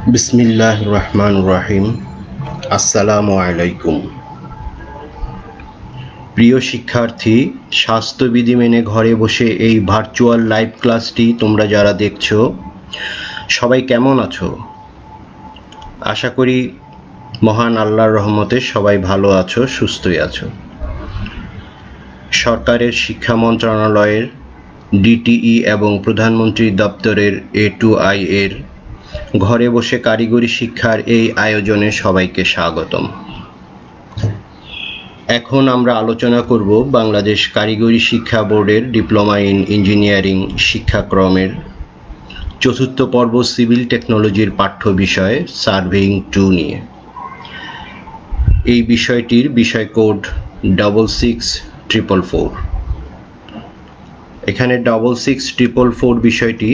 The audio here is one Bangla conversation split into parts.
বিসমিল্লাহির রহমানির রহিম। আসসালামু আলাইকুম। প্রিয় শিক্ষার্থী, স্বাস্থ্যবিধি মেনে ঘরে বসে এই ভার্চুয়াল লাইভ ক্লাসটি তোমরা যারা দেখছো সবাই কেমন আছো? আশা করি মহান আল্লাহর রহমতে সবাই ভালো আছো, সুস্থই আছো। সরকারের শিক্ষা মন্ত্রণালয়ের ডিটিই এবং প্রধানমন্ত্রী দপ্তরের A2I এর ঘরে বসে কারিগরি শিক্ষার এই আয়োজনে সবাইকে স্বাগতম। এখন আমরা আলোচনা করব বাংলাদেশ কারিগরি শিক্ষা বোর্ডের ডিপ্লোমা ইন ইঞ্জিনিয়ারিং শিক্ষাক্রমের চতুর্থ পর্ব সিভিল টেকনোলজির পাঠ্য বিষয় সার্ভেইং 2 নিয়ে। এই বিষয়টির বিষয় কোড 66444। এখানে 66444 বিষয়টি,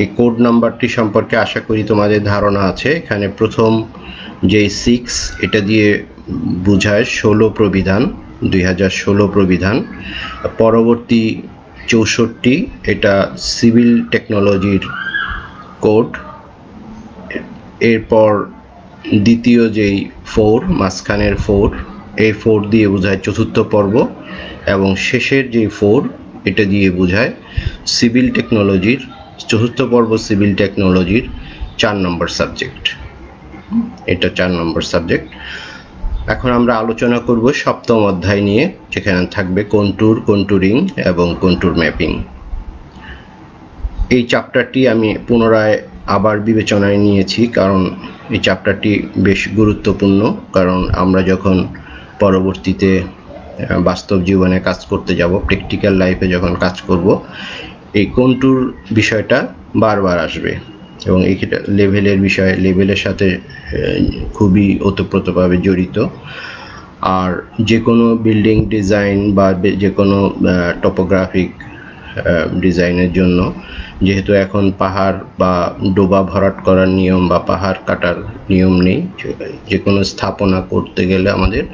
এই কোড নাম্বারটি সম্পর্কে আশা করি তোমাদের ধারণা আছে। এখানে প্রথম যে 6 এটা দিয়ে বোঝায় 16 প্রবিধান, 2016 প্রবিধান। পরবর্তী 64 এটা সিভিল টেকনোলজির কোড। এরপর দ্বিতীয় যেই 4, মাঝখানের 4, এই 4 দিয়ে বোঝায় চতুর্থ পর্ব, এবং শেষের যে 4 এটা দিয়ে বোঝায় সিভিল টেকনোলজির চতুর্থ পর্ব সিভিল টেকনোলজির 4 নম্বর সাবজেক্ট। এটা 4 নম্বর সাবজেক্ট। এখন আমরা আলোচনা করব সপ্তম অধ্যায় নিয়ে, যেখানে থাকবে কন্টুর, কন্টুরিং এবং কন্টুর ম্যাপিং। এই চ্যাপ্টারটি আমি পুনরায় আবার বিবেচনায় নিয়েছি, কারণ এই চ্যাপ্টারটি বেশ গুরুত্বপূর্ণ। কারণ আমরা যখন পরবর্তীতে বাস্তব জীবনে কাজ করতে যাব, প্র্যাকটিক্যাল লাইফে যখন কাজ করব, এই কন্টুর বিষয়টা বারবার আসবে এবং এই লেভেলের বিষয়, লেভেলের সাথে খুবই ওতপ্রোতভাবে জড়িত। আর যে কোনো বিল্ডিং ডিজাইন বা যে কোনো টপোগ্রাফিক ডিজাইনের জন্য, যেহেতু এখন পাহাড় বা ডোবা ভরাট করার নিয়ম বা পাহাড় কাটার নিয়ম নেই, যে কোনো স্থাপনা করতে গেলে আমাদের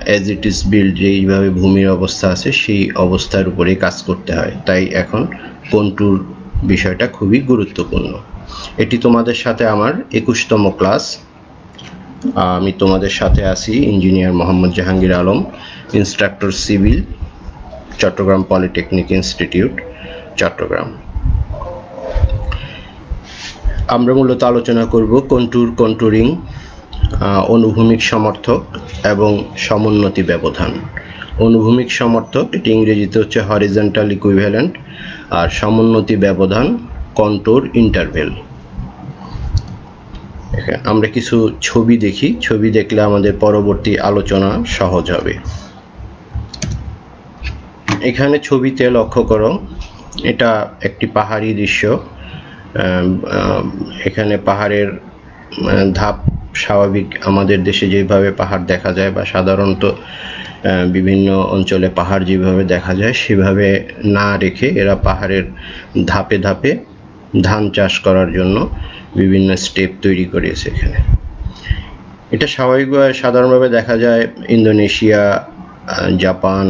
অ্যাজ ইট ইজ বিল্ড, যেইভাবে ভূমির অবস্থা আছে সেই অবস্থার উপরেই কাজ করতে হয়। তাই এখন কন্টুর বিষয়টা খুবই গুরুত্বপূর্ণ। এটি তোমাদের সাথে আমার 21তম ক্লাস। আমি তোমাদের সাথে আছি engineer Mohammad Jahangir Alam, instructor civil, Chattogram polytechnic institute, Chattogram. আমরা মূলত আলোচনা করব কন্টুর, কন্টুরিং, অনুভূমিক সমর্থক এবং সমোন্নতি ব্যবধান। অনুভূমিক সমর্থক, এটি ইংরেজিতে হচ্ছে হরিজন্টাল ইকুইভ্যালেন্ট, আর সমোন্নতি ব্যবধান কন্টুর ইন্টারভেল। আমরা কিছু ছবি দেখি, ছবি দেখলে আমাদের পরবর্তী আলোচনা সহজ হবে। এখানে ছবিতে লক্ষ্য করো, এটা একটি পাহাড়ি দৃশ্য। এখানে পাহাড়ের ধাপ স্বাভাবিক আমাদের দেশে যেভাবে পাহাড় দেখা যায় বা সাধারণত বিভিন্ন অঞ্চলে পাহাড় যেভাবে দেখা যায় সেভাবে না রেখে এরা পাহাড়ের ধাপে ধাপে ধান চাষ করার জন্য বিভিন্ন স্টেপ তৈরি করেছে। এখানে এটা স্বাভাবিকভাবে সাধারণভাবে দেখা যায় Indonesia, Japan,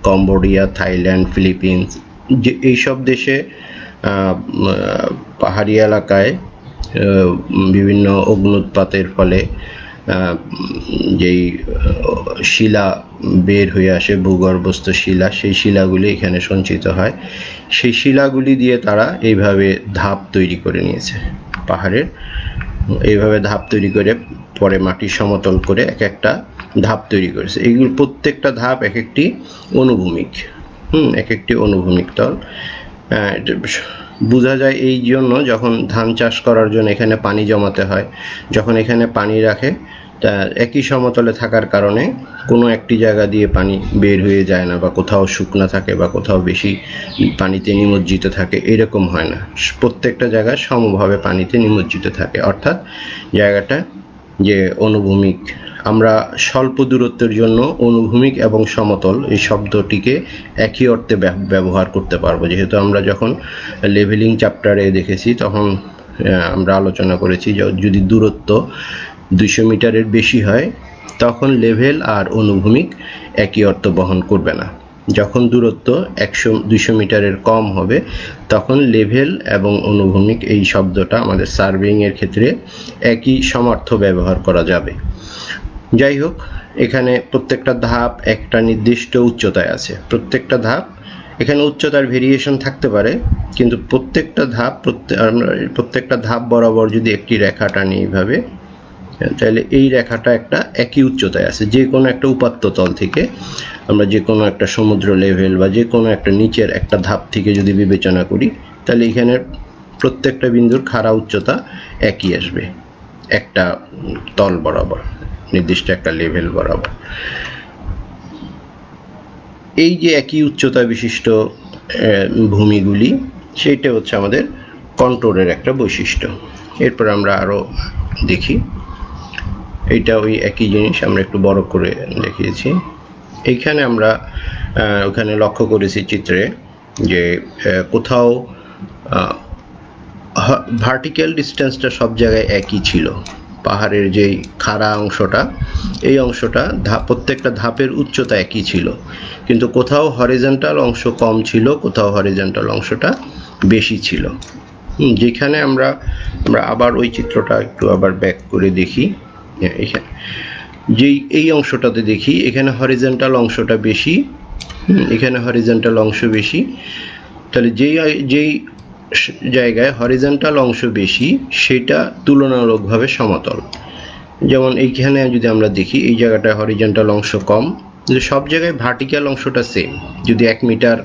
Cambodia, Thailand, Philippines, যে এইসব দেশে পাহাড়ি এলাকায় বিভিন্ন অগ্ন্যুৎপাতের ফলে যেই শিলা বের হয়ে আসে, ভূগর্ভস্থ শিলা, সেই শিলাগুলি এখানে সঞ্চিত হয়। সেই শিলাগুলি দিয়ে তারা এইভাবে ধাপ তৈরি করে নিয়েছে পাহাড়ের, এইভাবে ধাপ তৈরি করে পরে মাটি সমতল করে এক একটা ধাপ তৈরি করেছে। এইগুলো প্রত্যেকটা ধাপ এক একটি অনুভূমিক, এক একটি অনুভূমিক তল। বোঝা যায় এই জন্য যখন ধান চাষ করার জন্য এখানে পানি জমাতে হয়, যখন এখানে পানি রাখে তা একই সমতলে থাকার কারণে কোনো একটি জায়গা দিয়ে পানি বের হয়ে যায় না, বা কোথাও শুকনো থাকে বা কোথাও বেশি পানিতে নিমজ্জিত থাকে, এরকম হয় না। প্রত্যেকটা জায়গায় সমভাবে পানিতে নিমজ্জিত থাকে, অর্থাৎ জায়গাটা যে অনুভূমিক। আমরা স্বল্প দূরত্বের জন্য অনুভূমিক এবং সমতল এই শব্দটিকে একই অর্থে ব্যবহার করতে পারবো, যেহেতু আমরা যখন লেভেলিং চ্যাপ্টারে দেখেছি তখন আমরা আলোচনা করেছি যদি দূরত্ব 200 মিটারের বেশি হয় তখন লেভেল আর অনুভূমিক একই অর্থ বহন করবে না। যখন দূরত্ব 100-200 মিটারের কম হবে তখন লেভেল এবং অনুভূমিক এই শব্দটা আমাদের সার্ভেইং এর ক্ষেত্রে একই সমার্থ ব্যবহার করা যাবে। যাই হোক, এখানে প্রত্যেকটা ধাপ একটা নির্দিষ্ট উচ্চতায় আছে। প্রত্যেকটা ধাপ, এখানে উচ্চতার ভেরিয়েশন থাকতে পারে, কিন্তু প্রত্যেকটা ধাপ বরাবর যদি একটি রেখা টানি এইভাবে, তাহলে এই রেখাটা একটা একই উচ্চতায় আছে। যে কোনো একটা উপাত্ত তল থেকে আমরা যে কোনো একটা সমুদ্র লেভেল বা যে কোনো একটা নিচের একটা ধাপ থেকে যদি বিবেচনা করি, তাহলে এখানে প্রত্যেকটা বিন্দুর খাড়া উচ্চতা একই আসবে একটা তল বরাবর, নির্দিষ্ট একটা লেভেল বরাবর। এই যে একই উচ্চতা বিশিষ্ট ভূমিগুলি, সেইটা হচ্ছে আমাদের কন্ট্রোরের একটা বৈশিষ্ট্য। এরপর আমরা আরো দেখি, এইটা ওই একই জিনিস আমরা একটু বড় করে দেখিয়েছি। এইখানে আমরা ওখানে লক্ষ্য করেছি চিত্রে যে কোথাও ভার্টিক্যাল ডিস্টেন্সটা সব জায়গায় একই ছিল। পাহাড়ের যেই খাড়া অংশটা, এই অংশটা প্রত্যেকটা ধাপের উচ্চতা একই ছিল, কিন্তু কোথাও হরিজন্টাল অংশ কম ছিল, কোথাও হরিজন্টাল অংশটা বেশি ছিল। যেখানে আমরা আবার ওই চিত্রটা একটু আবার ব্যাক করে দেখি, এখানে যেই এই অংশটাতে দেখি এখানে হরিজন্টাল অংশটা বেশি, এখানে হরিজন্টাল অংশ বেশি। তাহলে যেই জায়গায় হরিজন্টাল অংশ বেশি সেটা তুলনামূলকভাবে সমতল। যেমন এইখানে যদি আমরা দেখি এই জায়গাটায় হরিজন্টাল অংশ কম, কিন্তু সব জায়গায় ভার্টিক্যাল অংশটা সেম। যদি 1 মিটার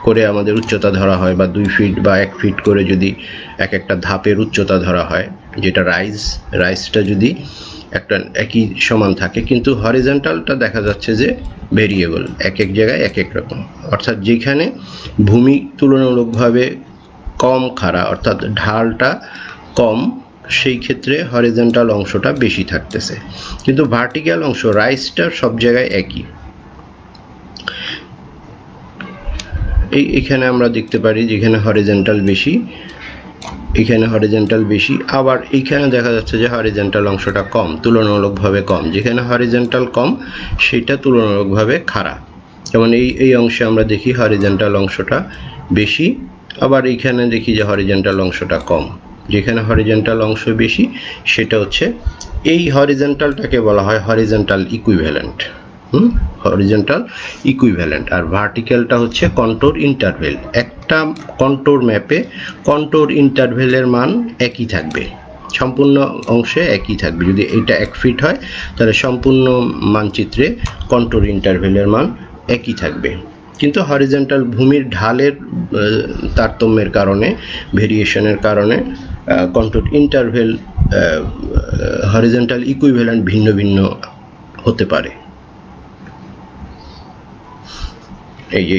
করে আমাদের উচ্চতা ধরা হয় বা 2 ফিট বা 1 ফিট করে যদি একটা ধাপের উচ্চতা ধরা হয়, যেটা রাইজটা যদি একটা একই সমান থাকে, কিন্তু হরিজন্টালটা দেখা যাচ্ছে যে ভেরিয়েবল, এক জায়গায় এক রকম। অর্থাৎ যেখানে ভূমি তুলনামূলকভাবে কম খাড়া, অর্থাৎ ঢালটা কম, সেই ক্ষেত্রে হরিজন্টাল অংশটা বেশি থাকতেছে, কিন্তু ভার্টিক্যাল অংশ রাইজটা সব জায়গায় একই। এখানে আমরা দেখতে পারি যেখানে হরিজন্টাল বেশি, এখানে হরিজন্টাল বেশি, আবার এইখানে দেখা যাচ্ছে যে হরিজন্টাল অংশটা কম, তুলনামূলকভাবে কম। যেখানে হরিজন্টাল কম সেটা তুলনামূলকভাবে খাড়া। যেমন এই অংশে আমরা দেখি হরিজন্টাল অংশটা বেশি, আবার এইখানে দেখি যে হরিজন্টাল অংশটা কম। যেখানে হরিজন্টাল অংশ বেশি সেটা হচ্ছে এই হরিজন্টালটাকে বলা হয় হরিজন্টাল ইকুইভ্যালেন্ট। Horizontal equivalent. আর ভার্টিক্যালটা হচ্ছে কন্ট্রোর ইন্টারভেল। একটা কন্ট্রোর ম্যাপে কন্ট্রোর ইন্টারভেলের মান একই থাকবে, সম্পূর্ণ অংশে একই থাকবে। যদি এটা 1 ফিট হয় তাহলে সম্পূর্ণ মানচিত্রে কন্ট্রোর ইন্টারভেলের মান একই থাকবে। কিন্তু হরিজন্টাল ভূমির ঢালের তারতম্যের কারণে, ভেরিয়েশনের কারণে কন্ট্রোর ইন্টারভেল হরিজন্টাল ইকুইভ্যালেন্ট ভিন্ন ভিন্ন হতে পারে।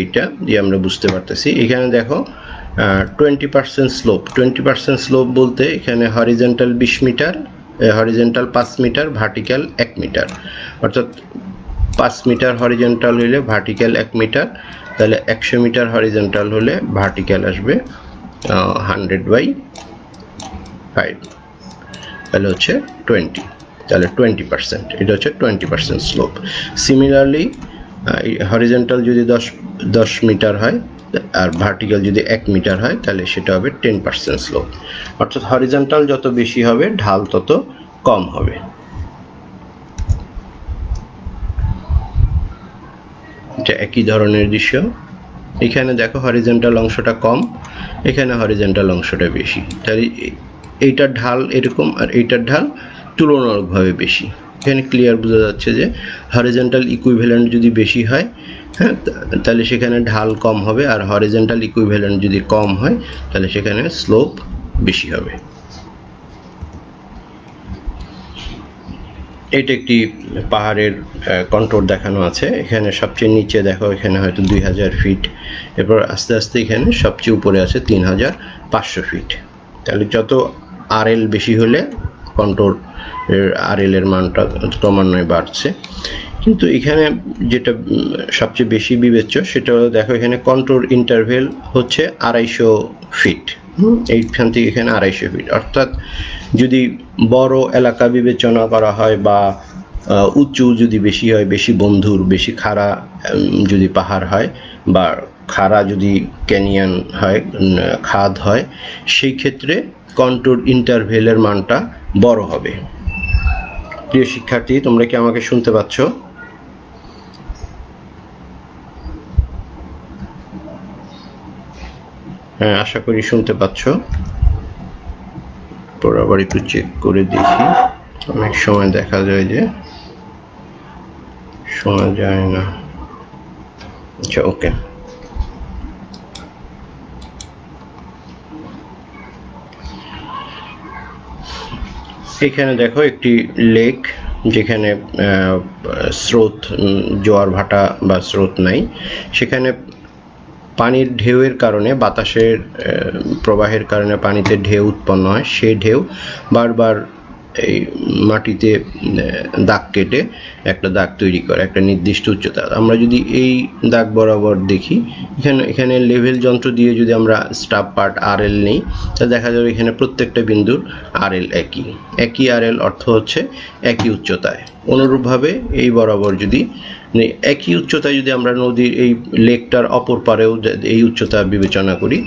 এইটা দিয়ে আমরা বুঝতে পারতেছি। এখানে দেখো 20% স্লোপ। 20% স্লোপ বলতে এখানে horizontal 20 metre, horizontal 5 metre, vertical 1 metre. অর্থাৎ 5 মিটার হরিজন্টাল হলে ভার্টিক্যাল 1 মিটার, তাহলে 100 মিটার হরিজন্টাল হলে ভার্টিক্যাল আসবে 100/5, তাহলে হচ্ছে 20, তাহলে 20%। এটা হচ্ছে 20% স্লোপ। সিমিলারলি হরিজন্টাল যদি 10 মিটার হয় আর ভার্টিক্যাল যদি 1 মিটার হয় তাহলে সেটা হবে 10% স্লোপ। অর্থাৎ হরিজন্টাল যত বেশি হবে ঢাল তত কম হবে। এটা একই ধরনের দৃশ্য। এখানে দেখো হরিজন্টাল অংশটা কম, এখানে হরিজন্টাল অংশটা বেশি, তাহলে এইটার ঢাল এরকম আর এইটার ঢাল তুলনামূলকভাবে বেশি। এখানে ক্লিয়ার বোঝা যাচ্ছে যে হরিজন্টাল ইকুইভ্যালেন্ট যদি বেশি হয়, হ্যাঁ, তাহলে সেখানে ঢাল কম হবে, আর হরিজন্টাল ইকুইভ্যালেন্ট যদি কম হয় তাহলে সেখানে স্লোপ বেশি হবে। এটা একটি পাহাড়ের কন্ট্রোর দেখানো আছে। এখানে সবচেয়ে নিচে দেখো, এখানে হয়তো 2000 ফিট, এরপর আস্তে আস্তে এখানে সবচেয়ে উপরে আছে 3500 ফিট। তাহলে যত আরএল বেশি হলে কন্ট্রোর আরএল এর মানটা ক্রমান্বয়ে বাড়ছে। কিন্তু এখানে যেটা সবচেয়ে বেশি বিবেচ্য সেটা দেখো, এখানে কন্ট্রোর ইন্টারভেল হচ্ছে 250 ফিট। এইখান থেকে এখানে 250 ফিট। অর্থাৎ যদি বড় এলাকা বিবেচনা করা হয় বা উঁচু যদি বেশি হয়, বেশি বন্ধুর, বেশি খাড়া যদি পাহাড় হয়, বা খাড়া যদি ক্যানিয়ন হয়, খাদ হয়, সেই ক্ষেত্রে কন্ট্রোর ইন্টারভেলের মানটা বড় হবে। প্রিয় শিক্ষার্থী, তোমরা কি আমাকে শুনতে পাচ্ছ? হ্যাঁ, আশা করি শুনতে পাচ্ছ। পর আবার একটু চেক করে দেখি, অনেক সময় দেখা যায় যে শোনা যায় না। আচ্ছা, ওকে। এখানে দেখো একটি লেক, যেখানে স্রোত, জোয়ার ভাটা বা স্রোত নাই, সেখানে পানির ঢেউয়ের কারণে, বাতাসের প্রবাহের কারণে পানিতে ঢেউ উৎপন্ন হয়। সেই ঢেউ বারবার এই মাটিতে দাগ কেটে একটা দাগ তৈরি করে একটা নির্দিষ্ট উচ্চতা। আমরা যদি এই দাগ বরাবর দেখি, এখানে লেভেল যন্ত্র দিয়ে যদি আমরা স্টাব পার্ট RL নেই, তা দেখা যাবে এখানে প্রত্যেকটা বিন্দুর RL একই RL, অর্থ হচ্ছে একই উচ্চতায়। অনুরূপভাবে এই বরাবর যদি একই উচ্চতায় যদি আমরা নদীর এই লেকটার অপর পারেও এই উচ্চতা বিবেচনা করি,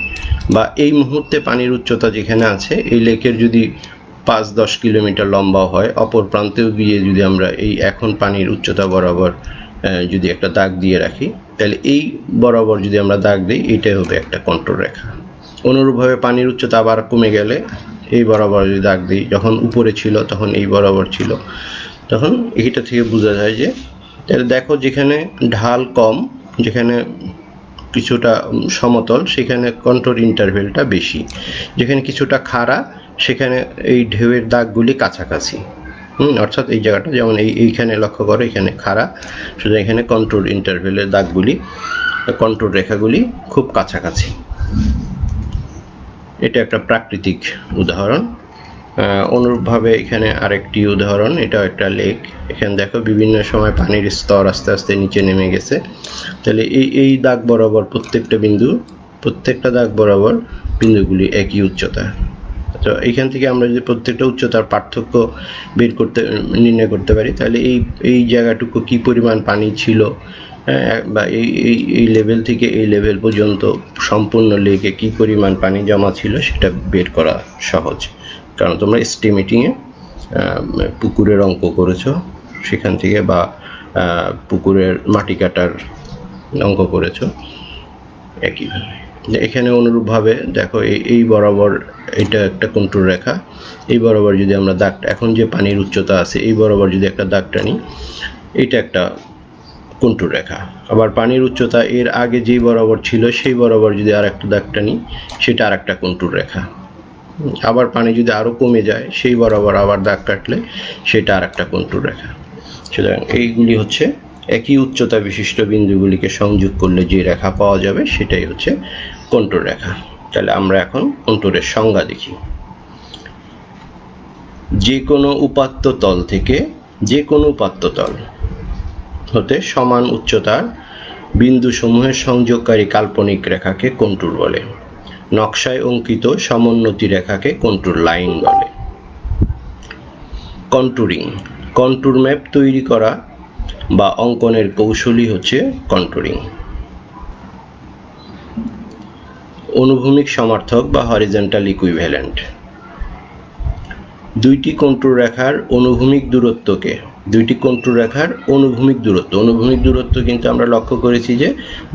বা এই মুহূর্তে পানির উচ্চতা যেখানে আছে, এই লেকের যদি 5-10 কিলোমিটার লম্বা হয়, অপর প্রান্তেও গিয়ে যদি আমরা এই এখন পানির উচ্চতা বরাবর যদি একটা দাগ দিয়ে রাখি, তাহলে এই বরাবর যদি আমরা দাগ দিই, এটাই হবে একটা কন্ট্রোর রেখা। অনুরূপভাবে পানির উচ্চতা আবার কমে গেলে এই বরাবর যদি দাগ দিই, যখন উপরে ছিল তখন এই বরাবর ছিল, তখন এইটা থেকে বোঝা যায় যে, তাহলে দেখো যেখানে ঢাল কম, যেখানে কিছুটা সমতল, সেখানে কন্ট্রোর ইন্টারভেলটা বেশি। যেখানে কিছুটা খাড়া, সেখানে এই ঢেউয়ের দাগগুলি কাছাকাছি। অর্থাৎ এই জায়গাটা যেমন এইখানে লক্ষ্য করো, এখানে খাড়া, সুতরাং এখানে কন্ট্রোর ইন্টারভেলের দাগগুলি, কন্ট্রোর রেখাগুলি খুব কাছাকাছি। এটা একটা প্রাকৃতিক উদাহরণ। অনুরূপভাবে এখানে আরেকটি উদাহরণ, এটাও একটা লেক। এখানে দেখো বিভিন্ন সময় পানির স্তর আস্তে আস্তে নিচে নেমে গেছে। তাহলে এই দাগ বরাবর প্রত্যেকটা দাগ বরাবর বিন্দুগুলি একই উচ্চতা। তো এইখান থেকে আমরা যদি প্রত্যেকটা উচ্চতার পার্থক্য নির্ণয় করতে পারি, তাহলে এই জায়গাটুকু কি পরিমাণ পানি ছিল, বা এই লেভেল থেকে এই লেভেল পর্যন্ত সম্পূর্ণ লেকে কি পরিমাণ পানি জমা ছিল, সেটা বের করা সহজ। কারণ তোমরা এস্টিমেটিংয়ে পুকুরের অঙ্ক করেছো সেখান থেকে, বা পুকুরের মাটি কাটার অঙ্ক করেছো একইভাবে। এখানে অনুরূপভাবে দেখো এই বরাবর এটা একটা কন্ট্রোর রেখা, এই বরাবর যদি আমরা দাগটা, এখন যে পানির উচ্চতা আছে এই বরাবর যদি একটা দাগ টানি, এটা একটা কন্ট্রোর রেখা। আবার পানির উচ্চতা এর আগে যেই বরাবর ছিল সেই বরাবর যদি আর একটা দাগ টানি, সেটা আর একটা কন্ট্রোর রেখা। আবার পানি যদি আরো কমে যায়, সেই বরাবর আবার দাগ কাটলে সেটা আর একটা কন্ট্রোর রেখা। সুতরাং এইগুলি হচ্ছে একই উচ্চতা বিশিষ্ট বিন্দুগুলিকে সংযোগ করলে যে রেখা পাওয়া যাবে, সেটাই হচ্ছে কন্ট্রোর রেখা। তাহলে আমরা এখন কন্ট্রোরের সংজ্ঞা দেখি। যে কোনো উপাত্ত তল থেকে যে কোনো উপাত্ত তল হতে সমান উচ্চতার বিন্দুসমূহের সংযোগকারী কাল্পনিক রেখাকে কন্ট্রোর বলে। নকশায় অঙ্কিত সমোন্নতি রেখাকে কন্ট্রোর লাইন বলে। কন্ট্রোরিং, কন্ট্রোর ম্যাপ তৈরি করা বা অঙ্কনের কৌশলই হচ্ছে কন্ট্রোরিং। অনুভূমিক সমার্থক বা হরিজন্টাল ইকুইভ্যালেন্ট, দুইটি কন্ট্রোর রেখার অনুভূমিক দূরত্বকে, অনুভূমিক দূরত্ব কিন্তু আমরা লক্ষ্য করেছি যে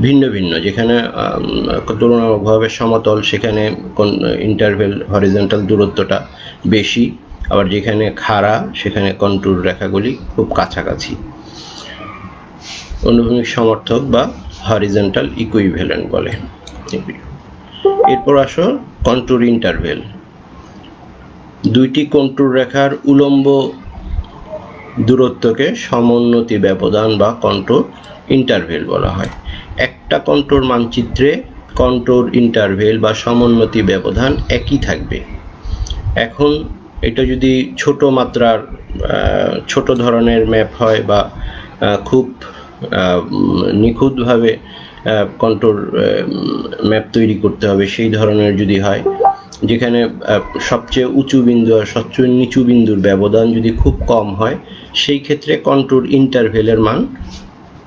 ভিন্ন ভিন্ন। যেখানে তুলনামূলকভাবে সমতল, সেখানে ইন্টারভেল হরিজন্টাল দূরত্বটা বেশি, আবার যেখানে খাড়া সেখানে কন্ট্রোর রেখাগুলি খুব কাছাকাছি। অনুভূমিক সমর্থক বা হরিজন্টাল ইকুইভ্যালেন্ট বলে। এরপর আসো কন্ট্রোর ইন্টারভেল। দুইটি কন্ট্রোর রেখার উলম্ব দূরত্বকে সমোন্নতি ব্যবধান বা কন্ট্রোর ইন্টারভেল বলা হয়। একটা কন্ট্রোর মানচিত্রে কন্ট্রোর ইন্টারভেল বা সমোন্নতি ব্যবধান একই থাকবে। এখন এটা যদি ছোট মাত্রার ছোট ধরনের ম্যাপ হয়, বা খুব নিখুঁতভাবে কন্ট্রোর ম্যাপ তৈরি করতে হবে, সেই ধরনের যদি হয়, যেখানে সবচেয়ে উঁচু বিন্দু আর সবচেয়ে নিচু বিন্দুর ব্যবধান যদি খুব কম হয়, সেই ক্ষেত্রে কন্ট্রোর ইন্টারভেলের মান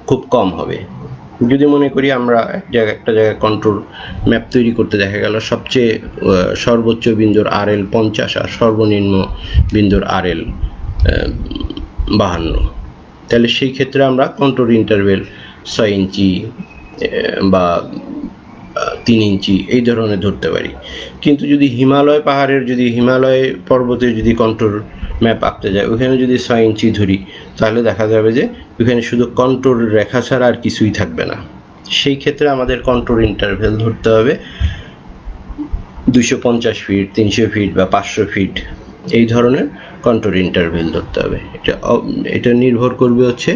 খুব কম হবে। যদি মনে করি আমরা একটা জায়গায় কন্ট্রোল ম্যাপ তৈরি করতে, দেখা গেল সবচেয়ে সর্বোচ্চ বিন্দুর RL 50 আর সর্বনিম্ন বিন্দুর RL 52, তাহলে সেই ক্ষেত্রে আমরা কন্ট্রোল ইন্টারভেল 6 ইঞ্চি বা 3 ইঞ্চি এই ধরনের ধরতে পারি। কিন্তু যদি হিমালয় পাহাড়ের, যদি হিমালয় পর্বতে যদি কন্ট্রোল ম্যাপ আঁকতে যায়, ওখানে যদি 6 ইঞ্চি ধরি, তাহলে দেখা যাবে যে ওখানে শুধু কন্ট্রোল রেখা ছাড়া আর কিছুই থাকবে না। সেই ক্ষেত্রে আমাদের কন্ট্রোল ইন্টারভেল ধরতে হবে 250 ফিট, 300 ফিট বা 500 ফিট, এই ধরনের কন্ট্রোল ইন্টারভেল ধরতে হবে। এটা নির্ভর করবে হচ্ছে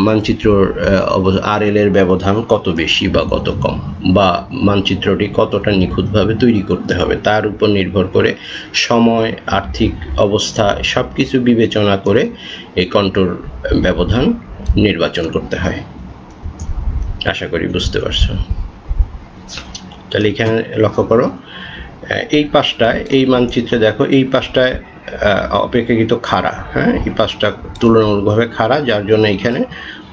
মানচিত্রর RL এর ব্যবধান কত বেশি বা কত কম, বা মানচিত্রটি কতটা নিখুঁতভাবে তৈরি করতে হবে, তার উপর নির্ভর করে সময়, আর্থিক অবস্থা সবকিছু বিবেচনা করে এই কন্ট্রোল ব্যবধান নির্বাচন করতে হয়। আশা করি বুঝতে পারছো। তাহলে এখানে লক্ষ্য করো, এই পাশটায়, এই মানচিত্রে দেখো, এই পাশটায় অপেক্ষাকৃত খাড়া, হ্যাঁ, এই পাশটা তুলনামূলকভাবে খাড়া, যার জন্য এখানে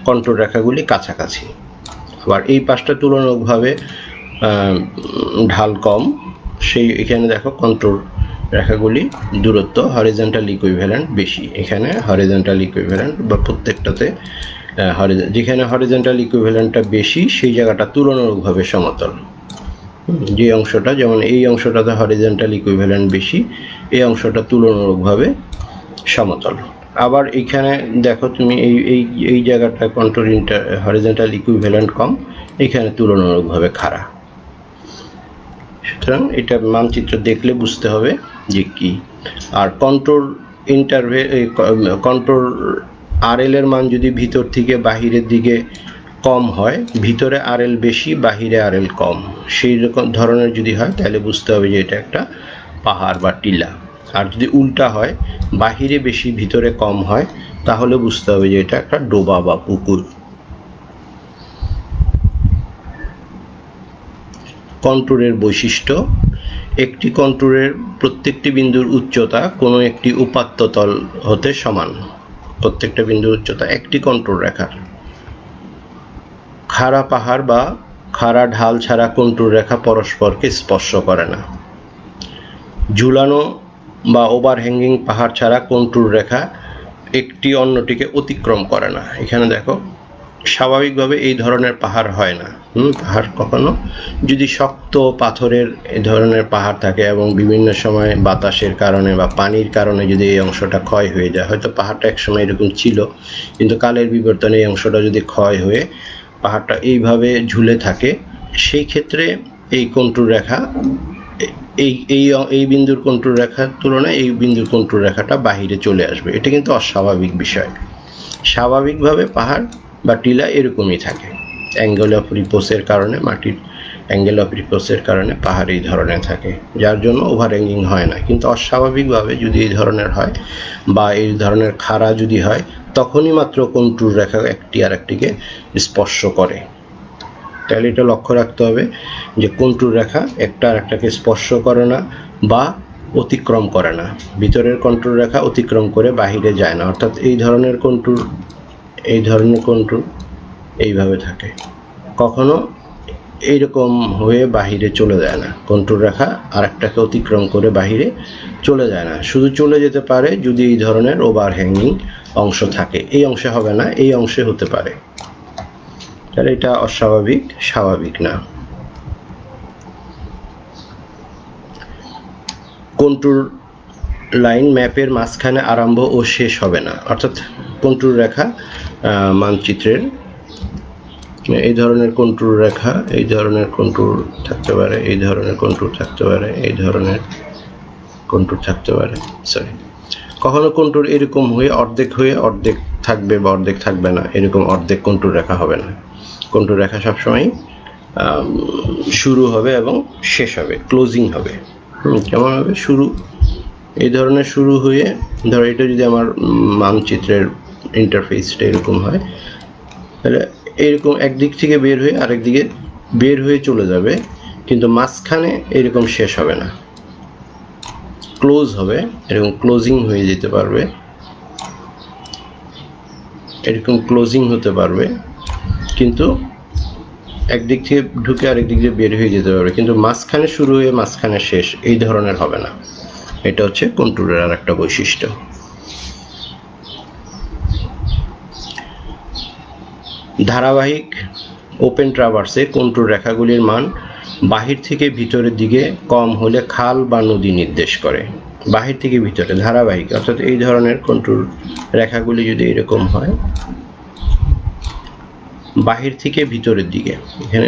কন্ট্রোল রেখাগুলি কাছাকাছি। আবার এই পাশটা তুলনামূলকভাবে ঢাল কম, সেই এখানে দেখো কন্ট্রোল রেখাগুলি দূরত্ব হরিজন্টাল ইকুইভ্যালেন্ট বেশি। এখানে হরিজন্টাল ইকুইভ্যালেন্ট বা প্রত্যেকটাতে যেখানে হরিজন্টাল ইকুইভ্যালেন্টটা বেশি, সেই জায়গাটা তুলনামূলকভাবে সমতল। যে অংশটা, যেমন এই অংশটাতে হরিজন্টাল ইকুইভ্যালেন্ট বেশি, এই অংশটা তুলনামূলকভাবে সমতল। আবার এইখানে দেখো তুমি এই জায়গাটা কন্ট্রোল হরিজন্টাল ইকুইভ্যালেন্ট কম, এখানে তুলনামূলকভাবে খাড়া। সুতরাং এটা মানচিত্র দেখলে বুঝতে হবে যে কি। আর কন্ট্রোল RL এর মান যদি ভিতর থেকে বাহিরের দিকে কম হয়, ভিতরে RL বেশি, বাহিরে RL কম, সেই রকম ধরনের যদি হয়, তাহলে বুঝতে হবে যে এটা একটা পাহাড় বা টিলা। আর যদি উল্টা হয়, বাহিরে বেশি ভিতরে কম হয়, তাহলে বুঝতে হবে যে এটা একটা ডোবা বা পুকুর। কন্ট্রোলের বৈশিষ্ট্য: একটি কন্ট্রোলের প্রত্যেকটি বিন্দুর উচ্চতা কোনো একটি উপাত্ত তল হতে সমান। প্রত্যেকটা বিন্দুর উচ্চতা একটি কন্ট্রোল রেখার। খাড়া পাহাড় বা খাড়া ঢাল ছাড়া কন্ট্রোল রেখা পরস্পরকে স্পর্শ করে না। ঝুলানো বা ওভারহ্যাঙ্গিং পাহাড় ছাড়া কন্ট্রোল রেখা একটি অন্যটিকে অতিক্রম করে না। এখানে দেখো, স্বাভাবিকভাবে এই ধরনের পাহাড় হয় না। পাহাড় কখনো, যদি শক্ত পাথরের এই ধরনের পাহাড় থাকে এবং বিভিন্ন সময় বাতাসের কারণে বা পানির কারণে যদি এই অংশটা ক্ষয় হয়ে যায়, হয়তো পাহাড়টা একসময় এরকম ছিল, কিন্তু কালের বিবর্তনে এই অংশটা যদি ক্ষয় হয়ে পাহাড়টা এইভাবে ঝুলে থাকে, সেই ক্ষেত্রে এই কন্ট্রোল রেখা, এই বিন্দুর কন্ট্রোল রেখার তুলনায় এই বিন্দুর কন্ট্রোল রেখাটা বাহিরে চলে আসবে। এটা কিন্তু অস্বাভাবিক বিষয়। স্বাভাবিকভাবে পাহাড় বা টিলা এরকমই থাকে। অ্যাঙ্গেল অফ রিপোসের কারণে, মাটির অ্যাঙ্গেল অফ রিপোসের কারণে পাহাড় এই ধরনের থাকে, যার জন্য ওভারহ্যাঙ্গিং হয় না। কিন্তু অস্বাভাবিকভাবে যদি এই ধরনের হয় বা এই ধরনের খাড়া যদি হয়, তখনই মাত্র কন্ট্রোল রেখা একটি আরেকটিকে স্পর্শ করে। তাহলে এটা লক্ষ্য রাখতে হবে যে কন্ট্রোল রেখা একটা আরেকটাকে স্পর্শ করে না বা অতিক্রম করে না। ভিতরের কন্ট্রোল রেখা অতিক্রম করে বাহিরে যায় না। অর্থাৎ এই ধরনের কন্ট্রোল এইভাবে থাকে, কখনো এইরকম হয়ে বাহিরে চলে যায় না। কন্ট্রোল রেখা আরেকটাকে অতিক্রম করে বাহিরে চলে যায় না। শুধু চলে যেতে পারে যদি এই ধরনের ওভারহ্যাঙ্গিং অংশ থাকে। এই অংশে হবে না, এই অংশে হতে পারে। তাহলে এটা অস্বাভাবিক, স্বাভাবিক না। কন্ট্রোল লাইন ম্যাপের মাঝখানে আরম্ভ ও শেষ হবে না। অর্থাৎ কন্ট্রোল রেখা মানচিত্রের এই ধরনের কন্ট্রোল রেখা, এই ধরনের কন্ট্রোল থাকতে পারে, এই ধরনের কন্ট্রোল থাকতে পারে, এই ধরনের কন্ট্রোল থাকতে পারে। কখনো কন্ট্রোল এরকম হয়ে অর্ধেক থাকবে বা অর্ধেক থাকবে না, এরকম অর্ধেক কন্ট্রোল রেখা হবে না। কন্ট্রোল রেখা সবসময় শুরু হবে এবং শেষ হবে, ক্লোজিং হবে। কেমন হবে? শুরু, এই ধরনের শুরু হয়ে, ধরো এটা যদি আমার মানচিত্রের ইন্টারফেসটা এরকম হয়, তাহলে এরকম একদিক থেকে বের হয়ে আরেক দিকে বের হয়ে চলে যাবে, কিন্তু মাঝখানে এরকম শেষ হবে না, ক্লোজ হবে, এরকম ক্লোজিং হয়ে যেতে পারবে, এরকম ক্লোজিং হতে পারবে, কিন্তু একদিক থেকে ঢুকে আরেক দিক দিয়ে বের হয়ে যেতে পারবে, কিন্তু মাঝখানে শুরু হয়ে মাঝখানে শেষ এই ধরনের হবে না। এটা হচ্ছে কন্ট্যুরের আর একটা বৈশিষ্ট্য। ধারাবাহিক ওপেন ট্রাভার্সে কন্ট্যুর রেখাগুলির মান বাহির থেকে ভিতরের দিকে কম হলে খাল বা নদী নির্দেশ করে। বাহির থেকে ভিতরে ধারাবাহিক, অর্থাৎ এই ধরনের কন্ট্যুর রেখাগুলি যদি এরকম হয় বাহির থেকে ভিতরের দিকে, এখানে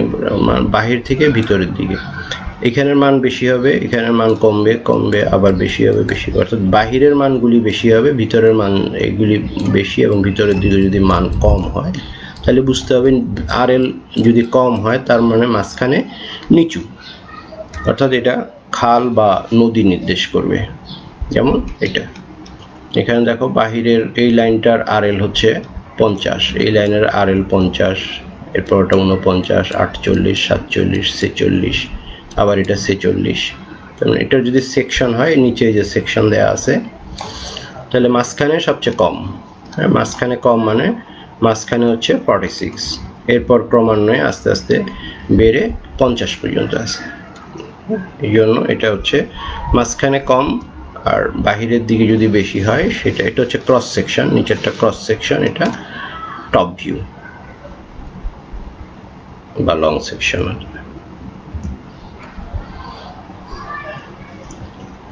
বাহির থেকে ভিতরের দিকে, এখানের মান বেশি হবে, এখানের মান কমবে, কমবে আবার বেশি হবে, বেশি, অর্থাৎ বাহিরের মানগুলি বেশি হবে, ভিতরের মান এগুলি বেশি, এবং ভিতরের দিকে যদি মান কম হয় তাহলে বুঝতে হবে আরএল যদি কম হয় তার মানে মাঝখানে নিচু, অর্থাৎ এটা খাল বা নদী নির্দেশ করবে। যেমন এটা এখানে দেখো বাহিরের এই লাইনটার আরএল হচ্ছে 50, এই লাইনের আরএল 50, এরপর ওটা 49, 48, 47, 46, আবার এটা 46। তাহলে এটার যদি সেকশন হয়, নিচে যে সেকশন দেয়া আছে, তাহলে মাঝখানে সবচেয়ে কম, হ্যাঁ মাঝখানে কম মানে মাঝখানে হচ্ছে 46, এরপর ক্রমান্বয়ে আস্তে আস্তে বেড়ে 50 পর্যন্ত আছে। এই জন্য এটা হচ্ছে মাঝখানে কম আর বাহিরের দিকে যদি বেশি হয় সেটা, এটা হচ্ছে ক্রস সেকশন, নিচেরটা ক্রস সেকশন, এটা টপ ভিউ বা লং সেকশন।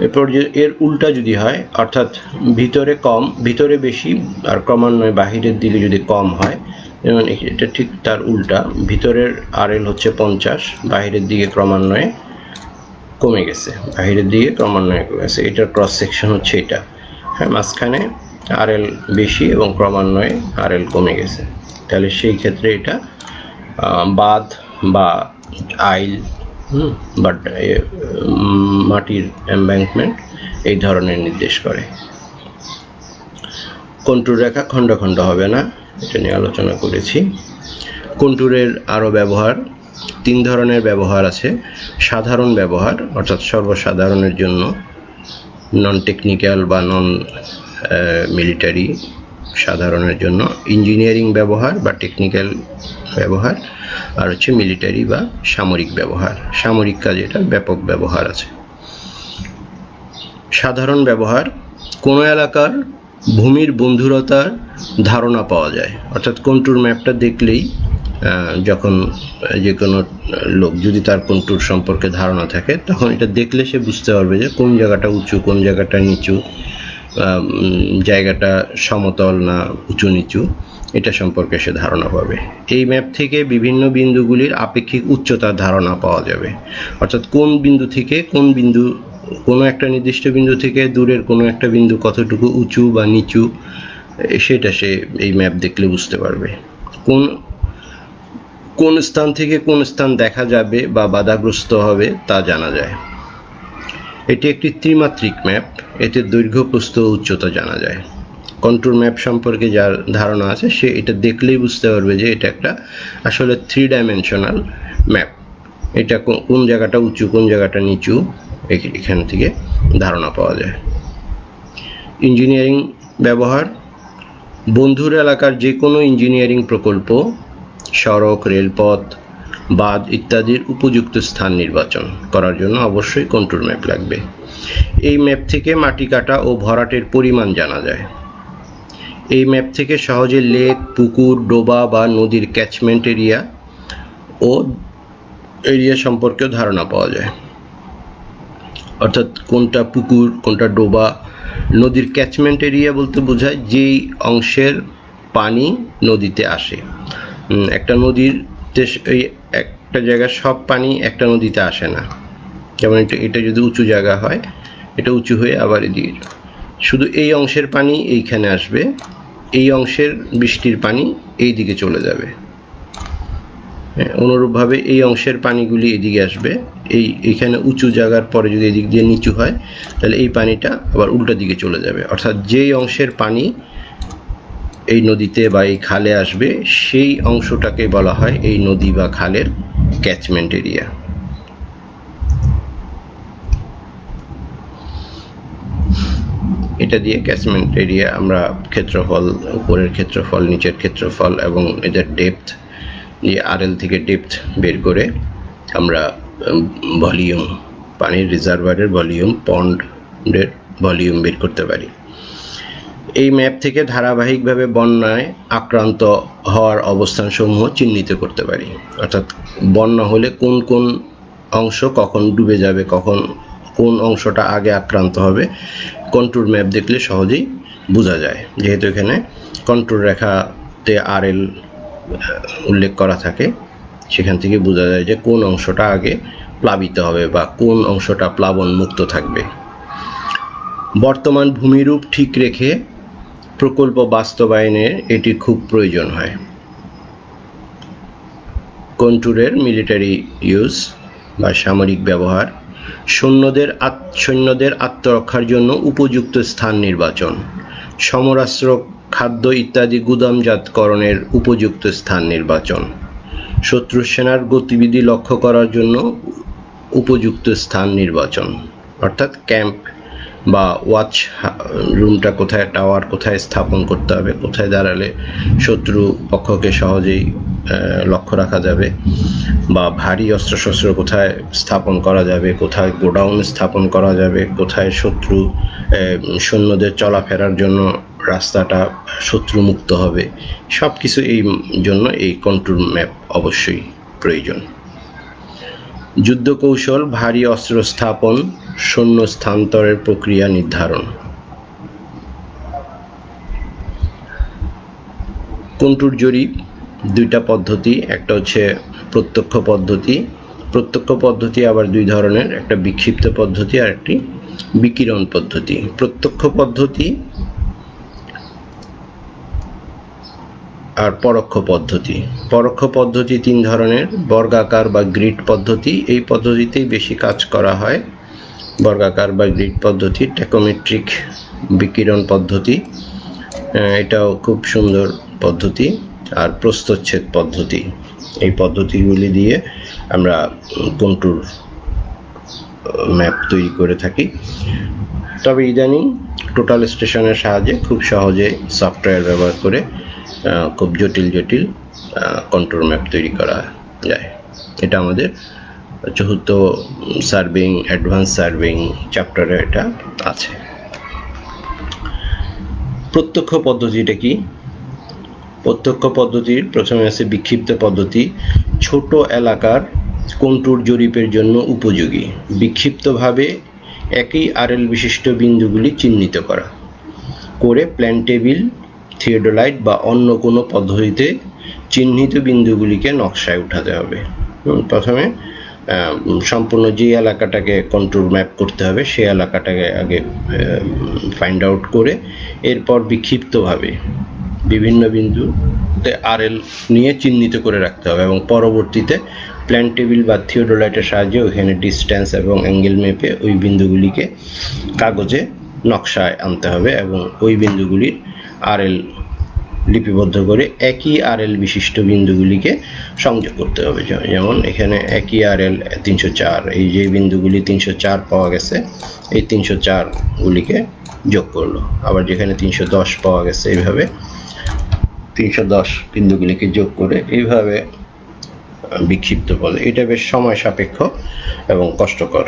এরপর যে এর উল্টা যদি হয়, অর্থাৎ ভিতরে কম ভিতরে বেশি আর ক্রমান্বয়ে বাহিরের দিকে যদি কম হয়, যেমন এটা ঠিক তার উল্টা, ভিতরের আরএল হচ্ছে 50, বাহিরের দিকে ক্রমান্বয়ে কমে গেছে, বাহিরের দিকে ক্রমান্বয়ে কমে গেছে, এটার ক্রস সেকশন হচ্ছে এটা, হ্যাঁ মাঝখানে আরএল বেশি এবং ক্রমান্বয়ে আরএল কমে গেছে, তাহলে সেই ক্ষেত্রে এটা বাঁধ বা আইল বা মাটির এমব্যাঙ্কমেন্ট এই ধরনের নির্দেশ করে। কন্ট্যুর রেখা খণ্ড খণ্ড হবে না, এটা নিয়ে আলোচনা করেছি। কন্ট্যুরের আরও ব্যবহার, 3 ধরনের ব্যবহার আছে। সাধারণ ব্যবহার, অর্থাৎ সর্বসাধারণের জন্য, নন টেকনিক্যাল বা নন মিলিটারি সাধারণের জন্য, ইঞ্জিনিয়ারিং ব্যবহার বা টেকনিক্যাল ব্যবহার, আর হচ্ছে মিলিটারি বা সামরিক ব্যবহার, সামরিক কাজে এটার ব্যাপক ব্যবহার আছে। সাধারণ ব্যবহার, কোনো এলাকার ভূমির বন্ধুরতার ধারণা পাওয়া যায়, অর্থাৎ কন্ট্যুর ম্যাপটা দেখলেই যখন যে কোনো লোক যদি তার কন্ট্যুর সম্পর্কে ধারণা থাকে, তখন এটা দেখলে সে বুঝতে পারবে যে কোন জায়গাটা উঁচু, কোন জায়গাটা নিচু, জায়গাটা সমতল না উঁচু নিচু, এটা সম্পর্কে সে ধারণা পাবে। এই ম্যাপ থেকে বিভিন্ন বিন্দুগুলির আপেক্ষিক উচ্চতার ধারণা পাওয়া যাবে, অর্থাৎ কোন বিন্দু থেকে কোন বিন্দু, কোনো একটা নির্দিষ্ট বিন্দু থেকে দূরের কোনো একটা বিন্দু কতটুকু উঁচু বা নিচু, সেটা সে এই ম্যাপ দেখলে বুঝতে পারবে। কোন স্থান থেকে কোন স্থান দেখা যাবে বা বাধাগ্রস্ত হবে তা জানা যায়। এটি একটি ত্রিমাত্রিক ম্যাপ, এতে দৈর্ঘ্য, প্রস্থ ও উচ্চতা জানা যায়। কন্ট্যুর ম্যাপ সম্পর্কে যার ধারণা আছে সে এটা দেখলেই বুঝতে পারবে যে এটা একটা আসলে 3 ডাইমেনশনাল ম্যাপ, এটা কোন জায়গাটা উঁচু কোন জায়গাটা নিচু এখান থেকে ধারণা পাওয়া যায়। ইঞ্জিনিয়ারিং ব্যবহার, বন্ধুর এলাকার যে কোনো ইঞ্জিনিয়ারিং প্রকল্প, সড়ক, রেলপথ, বাঁধ ইত্যাদির উপযুক্ত স্থান নির্বাচন করার জন্য অবশ্যই কন্ট্যুর ম্যাপ লাগবে। এই ম্যাপ থেকে মাটি কাটা ও ভরাটের পরিমাণ জানা যায়। এই ম্যাপ থেকে সহজে লেক, পুকুর, ডোবা বা নদীর ক্যাচমেন্ট এরিয়া ও এরিয়া সম্পর্কেও ধারণা পাওয়া যায়, অর্থাৎ কোনটা পুকুর কোনটা ডোবা। নদীর ক্যাচমেন্ট এরিয়া বলতে বোঝায় যেই অংশের পানি নদীতে আসে। একটা নদীর এই একটা জায়গার সব পানি একটা নদীতে আসে না, যেমন এটা যদি উঁচু জায়গা হয়, এটা উঁচু হয়ে আবার এদিকে শুধু এই অংশের পানি এইখানে আসবে, এই অংশের বৃষ্টির পানি এই দিকে চলে যাবে। অনুরূপভাবে এই অংশের পানিগুলি এদিকে আসবে, এইখানে উঁচু জায়গার পরে যদি এদিক দিয়ে নিচু হয় তাহলে এই পানিটা আবার উল্টা দিকে চলে যাবে, অর্থাৎ যেই অংশের পানি এই নদীতে বা এই খালে আসবে সেই অংশটাকে বলা হয় এই নদী বা খালের ক্যাচমেন্ট এরিয়া। এটা দিয়ে ক্যাচমেন্ট এরিয়া আমরা ক্ষেত্রফল, উপরের ক্ষেত্রফল, নিচের ক্ষেত্রফল এবং এদের ডেপথ যে আরএল থেকে ডেপথ বের করে আমরা ভলিউম, পানির রিজার্ভারের ভলিউম, পন্ডের ভলিউম বের করতে পারি। এই ম্যাপ থেকে ধারাবাহিকভাবে বন্যায় আক্রান্ত হওয়ার অবস্থানসমূহ চিহ্নিত করতে পারি, অর্থাৎ বন্যা হলে কোন কোন অংশ কখন ডুবে যাবে, কখন কোন অংশটা আগে আক্রান্ত হবে কন্ট্যুর ম্যাপ দেখলে সহজেই বোঝা যায়। যেহেতু এখানে কন্ট্যুর রেখাতে আরএল উল্লেখ করা থাকে, সেখান থেকে বোঝা যায় যে কোন অংশটা আগে প্লাবিত হবে বা কোন অংশটা প্লাবন মুক্ত থাকবে। বর্তমান ভূমিরূপ ঠিক রেখে প্রকল্প বাস্তবায়নের এটি খুব প্রয়োজন হয়। কন্ট্যুরের মিলিটারি ইউজ বা সামরিক ব্যবহার, সৈন্যদের আত্মরক্ষার জন্য উপযুক্ত স্থান নির্বাচন, সমরাস্ত্র, খাদ্য ইত্যাদি গুদামজাতকরণের উপযুক্ত স্থান নির্বাচন, শত্রু সেনার গতিবিধি লক্ষ্য করার জন্য উপযুক্ত স্থান নির্বাচন, অর্থাৎ ক্যাম্প বা ওয়াচ রুমটা কোথায়, টাওয়ার কোথায় স্থাপন করতে হবে, কোথায় দাঁড়ালে শত্রু পক্ষকে সহজেই লক্ষ্য রাখা যাবে, বা ভারী অস্ত্রশস্ত্র কোথায় স্থাপন করা যাবে, কোথায় গোডাউন স্থাপন করা যাবে, কোথায় শত্রু সৈন্যদের চলাফেরার জন্য রাস্তাটা শত্রুমুক্ত হবে, সব কিছু এই জন্য এই কন্ট্যুর ম্যাপ অবশ্যই প্রয়োজন। যুদ্ধ কৌশল, ভারী অস্ত্র স্থাপন, সৈন্য স্থানান্তরের প্রক্রিয়া নির্ধারণ। কন্ট্যুর জরিপ দুইটা পদ্ধতি, একটা হচ্ছে প্রত্যক্ষ পদ্ধতি। প্রত্যক্ষ পদ্ধতি আবার দুই ধরনের, একটা বিক্ষিপ্ত পদ্ধতি আর একটি বিকিরণ পদ্ধতি। প্রত্যক্ষ পদ্ধতি আর পরোক্ষ পদ্ধতি। পরোক্ষ পদ্ধতি তিন ধরনের, বর্গাকার বা গ্রিড পদ্ধতি, এই পদ্ধতিতেই বেশি কাজ করা হয়। বর্গাকার বা গ্রিড পদ্ধতি, ট্যাকোমেট্রিক বিকিরণ পদ্ধতি, এটাও খুব সুন্দর পদ্ধতি, আর প্রস্থচ্ছেদ পদ্ধতি। এই পদ্ধতিগুলি দিয়ে আমরা কন্ট্যুর ম্যাপ তৈরি করে থাকি। তবে ইদানিং টোটাল স্টেশনের সাহায্যে খুব সহজে সফটওয়্যার ব্যবহার করে খুব জটিল জটিল কন্ট্যুর ম্যাপ তৈরি করা যায়। এটা আমাদের চতুর্থ সার্ভিং, অ্যাডভান্স সার্ভিং চ্যাপ্টারে এটা আছে। প্রত্যক্ষ পদ্ধতিটা কি? প্রত্যক্ষ পদ্ধতির প্রথমে আছে বিক্ষিপ্ত পদ্ধতি। ছোট এলাকার কন্ট্যুর জরিপের জন্য উপযোগী। বিক্ষিপ্তভাবে একই আরএল বিশিষ্ট বিন্দুগুলি চিহ্নিত করা করে প্ল্যান টেবিল, থিওডোলাইট বা অন্য কোনো পদ্ধতিতে চিহ্নিত বিন্দুগুলিকে নকশায় উঠাতে হবে। প্রথমে সম্পূর্ণ যে এলাকাটাকে কন্ট্যুর ম্যাপ করতে হবে সেই এলাকাটাকে আগে ফাইন্ড আউট করে এরপর বিক্ষিপ্তভাবে বিভিন্ন বিন্দুতে আরএল নিয়ে চিহ্নিত করে রাখতে হবে এবং পরবর্তীতে প্ল্যান টেবিল বা থিওডোলাইটের সাহায্যে ওইখানে ডিস্ট্যান্স এবং অ্যাঙ্গেল মেপে ওই বিন্দুগুলিকে কাগজে নকশায় আনতে হবে এবং ওই বিন্দুগুলির আরএল লিপিবদ্ধ করে একই আরএল বিশিষ্ট বিন্দুগুলিকে সংযোগ করতে হবে। যেমন এখানে একই আরএল 304, এই যে বিন্দুগুলি 304 পাওয়া গেছে, এই 304 গুলিকে যোগ করলো। আবার যেখানে 310 পাওয়া গেছে, এইভাবে 310 বিন্দুগুলিকে যোগ করে এইভাবে বিক্ষিপ্ত পদ্ধতি। এটা বেশ সময় সাপেক্ষ এবং কষ্টকর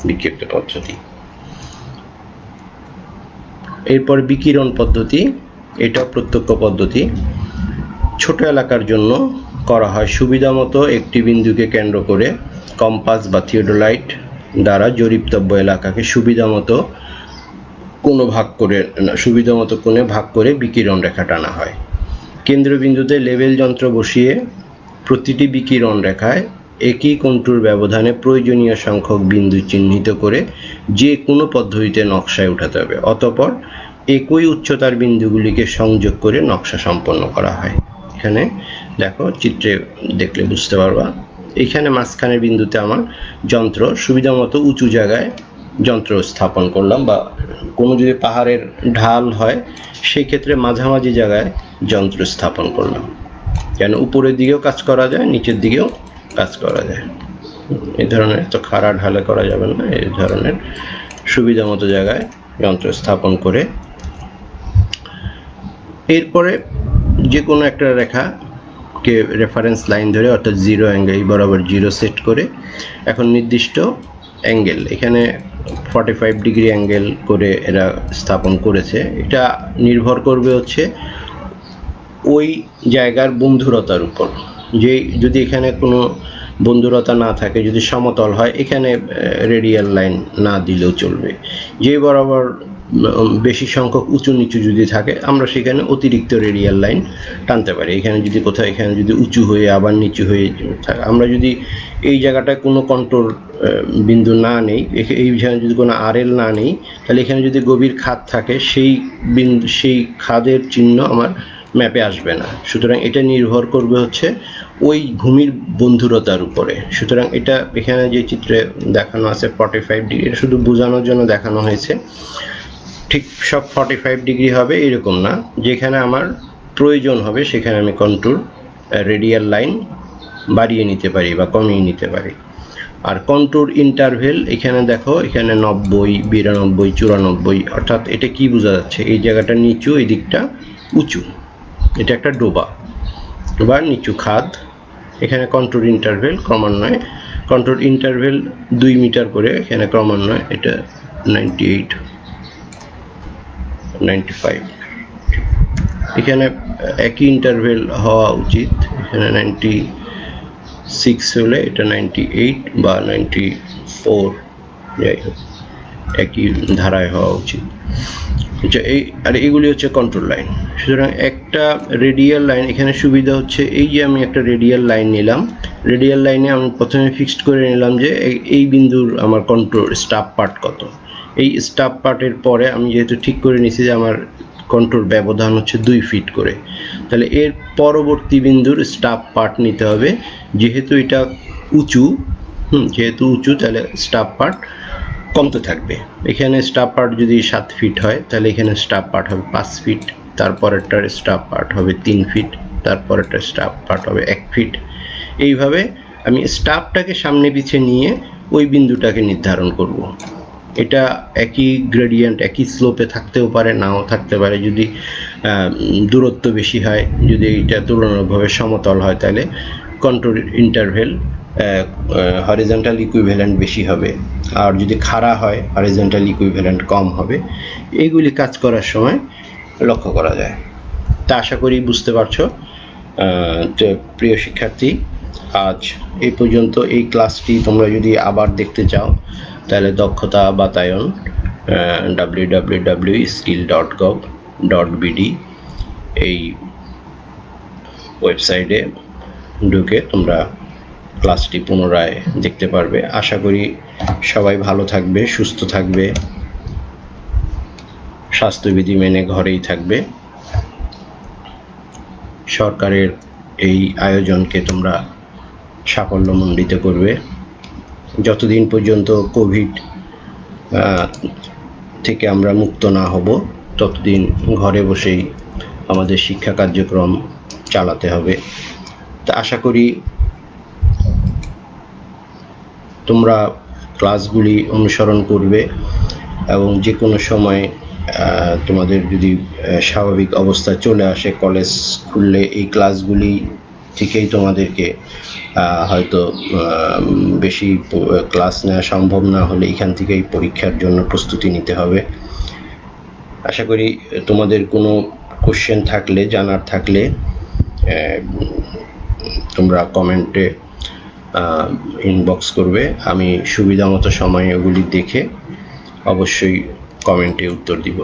বিক্ষিপ্ত পদ্ধতি। এরপর বিকিরণ পদ্ধতি, এটা প্রত্যক্ষ পদ্ধতি। ছোট এলাকার জন্য করা হয় সুবিধামতো একটি বিন্দুকে কেন্দ্র করে কম্পাস বা থিওডোলাইট দ্বারা জরিপতব্য এলাকাকে সুবিধামতো কোণে ভাগ করে বিকিরণ রেখা টানা হয়। কেন্দ্রবিন্দুতে লেবেল যন্ত্র বসিয়ে প্রতিটি বিকিরণ রেখায় একই কন্ট্যুর ব্যবধানে প্রয়োজনীয় সংখ্যক বিন্দু চিহ্নিত করে যে কোনো পদ্ধতিতে নকশায় উঠাতে হবে। অতঃপর একই উচ্চতার বিন্দুগুলিকে সংযোগ করে নকশা সম্পন্ন করা হয়। এখানে দেখো, চিত্রে দেখলে বুঝতে পারবা, এখানে মাঝখানের বিন্দুতে আমার যন্ত্র সুবিধামতো উঁচু জায়গায় যন্ত্র স্থাপন করলাম, বা কোনো যদি পাহাড়ের ঢাল হয় সেই ক্ষেত্রে মাঝামাঝি জায়গায় যন্ত্র স্থাপন করলাম, যেন উপরের দিকেও কাজ করা যায়, নিচের দিকেও কাজ করা যায়। এই ধরনের তো খাড়া ঢালে করা যাবে না, এই ধরনের সুবিধামতো জায়গায় যন্ত্র স্থাপন করে এরপরে যে কোনো একটা রেখাকে কে রেফারেন্স লাইন ধরে অর্থাৎ 0 অ্যাঙ্গেল বরাবর 0 সেট করে এখন নির্দিষ্ট অ্যাঙ্গেল এখানে 45 ডিগ্রি অ্যাঙ্গেল করে এরা স্থাপন করেছে। এটা নির্ভর করবে হচ্ছে ওই জায়গার বন্ধুরতার উপর। যে যদি এখানে কোনো বন্ধুরতা না থাকে, যদি সমতল হয়, এখানে রেডিয়াল লাইন না দিলেও চলবে। যে বরাবর বেশি সংখ্যক উঁচু নিচু যদি থাকে আমরা সেখানে অতিরিক্ত রেডিয়াল লাইন টানতে পারি। এখানে যদি কোথাও এখানে যদি উঁচু হয়ে আবার নিচু হয়ে থাকে, আমরা যদি এই জায়গাটায় কোনো কন্ট্রোল বিন্দু না নেই, এইখানে যদি কোনো আরএল না নেই, তাহলে এখানে যদি গভীর খাদ থাকে সেই বিন্দু সেই খাদের চিহ্ন আমার ম্যাপে আসবে না। সুতরাং এটা নির্ভর করবে হচ্ছে ওই ভূমির বন্ধুরতার উপরে। সুতরাং এটা এখানে যে চিত্রে দেখানো আছে 45 ডিগ্রি, এটা শুধু বোঝানোর জন্য দেখানো হয়েছে। ঠিক সব 45 ডিগ্রি হবে এরকম না, যেখানে আমার প্রয়োজন হবে সেখানে আমি কন্ট্রোল রেডিয়াল লাইন বাড়িয়ে নিতে পারি বা কমিয়ে নিতে পারি। আর কন্ট্রোল ইন্টারভেল এখানে দেখো, এখানে 90, 92, 94, অর্থাৎ এটা কি বোঝা যাচ্ছে, এই জায়গাটা নিচু, এই দিকটা উঁচু, এটা একটা ডোবা বা নিচু খাদ। এখানে কন্ট্রোল ইন্টারভেল ক্রমান্বয়ে, কন্ট্রোল ইন্টারভেল 2 মিটার করে, এখানে ক্রমান্বয়ে এটা 98, 95, এখানে একই ইন্টারভেল হওয়া উচিত। এখানে 96 হলে এটা 98 বা 94, যাই হোক একই ধারায় হওয়া উচিত। আচ্ছা, আর এগুলি হচ্ছে কন্ট্রোল লাইন। সুতরাং একটা রেডিয়াল লাইন এখানে সুবিধা হচ্ছে এই যে আমি একটা রেডিয়াল লাইন নিলাম, রেডিয়াল লাইনে আমি প্রথমে ফিক্সড করে নিলাম যে এই বিন্দুর আমার কন্ট্রোল স্টাফ পার্ট কত। এই স্টাফ পার্টের পরে আমি যেহেতু ঠিক করে নিয়েছি যে আমার কন্ট্রোল ব্যবধান হচ্ছে 2 ফিট করে, তাহলে এর পরবর্তী বিন্দুর স্টাফ পার্ট নিতে হবে। যেহেতু এটা উঁচু, যেহেতু উঁচু, তাহলে স্টাফ পার্ট কমতে থাকবে। এখানে স্টাফ পার্ট যদি 7 ফিট হয় তাহলে এখানে স্টাফ পার্ট হবে 5 ফিট, তারপরেরটার স্টাফ পার্ট হবে 3 ফিট, তারপরেরটার স্টাফ পার্ট হবে 1 ফিট। এইভাবে আমি স্টাফটাকে সামনে পিছিয়ে নিয়ে ওই বিন্দুটাকে নির্ধারণ করব। এটা একই গ্রেডিয়েন্ট একই স্লোপে থাকতেও পারে, নাও থাকতে পারে। যদি দূরত্ব বেশি হয়, যদি এটা তুলনামূলকভাবে সমতল হয়, তাহলে কন্ট্রোল ইন্টারভেল হরিজন্টাল ইকুইভ্যালেন্ট বেশি হবে, আর যদি খাড়া হয় হরিজন্টাল ইকুইভ্যালেন্ট কম হবে। এইগুলি কাজ করার সময় লক্ষ্য করা যায়। তা আশা করি বুঝতে পারছো। তো প্রিয় শিক্ষার্থী, আজ এই পর্যন্ত। এই ক্লাসটি তোমরা যদি আবার দেখতে চাও তাহলে দক্ষতা বাতায়ন www.skill.gov.bd এই ওয়েবসাইটে ঢুকে তোমরা ক্লাসটি পুনরায় দেখতে পারবে। আশা করি সবাই ভালো থাকবে, সুস্থ থাকবে, স্বাস্থ্যবিধি মেনে ঘরেই থাকবে। সরকারের এই আয়োজনকে তোমরা সাফল্যমণ্ডিত করবে। যতদিন পর্যন্ত কোভিড থেকে আমরা মুক্ত না হব ততদিন ঘরে বসেই আমাদের শিক্ষা কার্যক্রম চালাতে হবে। তা আশা করি তোমরা ক্লাসগুলি অনুসরণ করবে এবং যে কোনো সময় তোমাদের যদি স্বাভাবিক অবস্থা চলে আসে, কলেজ খুললে এই ক্লাসগুলি থেকেই তোমাদেরকে হয়তো বেশি ক্লাস নেওয়া সম্ভব না হলে এখান থেকেই পরীক্ষার জন্য প্রস্তুতি নিতে হবে। আশা করি তোমাদের কোনো কোশ্চেন থাকলে, জানার থাকলে তোমরা কমেন্টে ইনবক্স করবে। আমি সুবিধা মতো সময় ওগুলি দেখে অবশ্যই কমেন্টে উত্তর দিব।